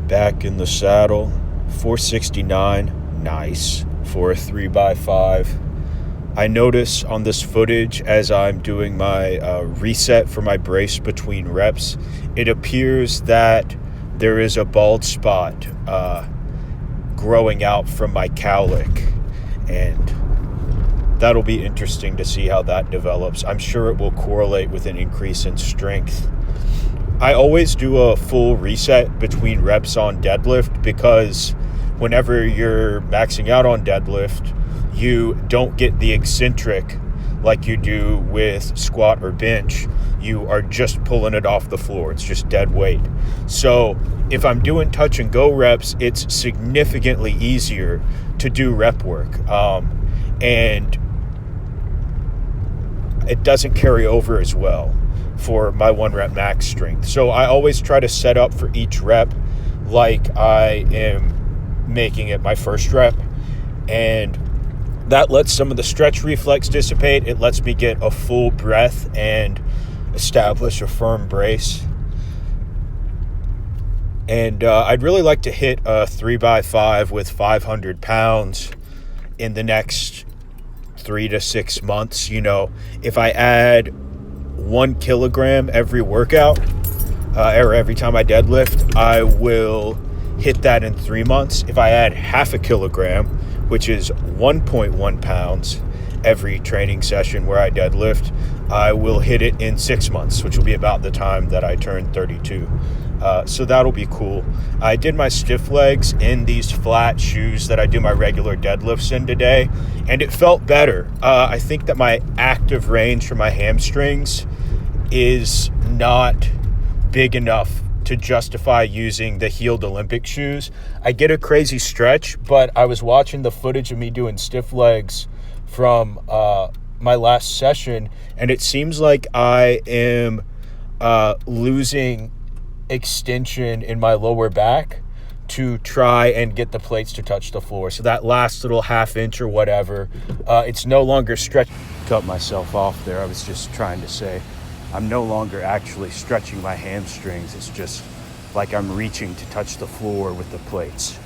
Back in the saddle, 469, nice for a 3x5. I notice on this footage as I'm doing my reset for my brace between reps, it appears that there is a bald spot growing out from my cowlick, and that'll be interesting to see how that develops. I'm sure it will correlate with an increase in strength. I always do a full reset between reps on deadlift because whenever you're maxing out on deadlift, you don't get the eccentric like you do with squat or bench. You are just pulling it off the floor. It's just dead weight. So if I'm doing touch and go reps, it's significantly easier to do rep work. And it doesn't carry over as well for my 1 rep max strength. So I always try to set up for each rep like I am making it my first rep, and that lets some of the stretch reflex dissipate. It lets me get a full breath and establish a firm brace. And I'd really like to hit a 3x5 with 500 pounds in the next 3 to 6 months. You know, if I add 1 kilogram every workout, or every time I deadlift, I will hit that in 3 months. If I add half a kilogram, which is 1.1 pounds every training session where I deadlift, I will hit it in 6 months, which will be about the time that I turn 32. So that'll be cool. I did my stiff legs in these flat shoes that I do my regular deadlifts in today, and it felt better. I think that my active range for my hamstrings is not big enough to justify using the heeled Olympic shoes. I get a crazy stretch, but I was watching the footage of me doing stiff legs from my last session, and it seems like I am losing extension in my lower back to try and get the plates to touch the floor. So that last little half inch or whatever, it's no longer stretch. Cut myself off there. I was just trying to say I'm no longer actually stretching my hamstrings. It's just like I'm reaching to touch the floor with the plates.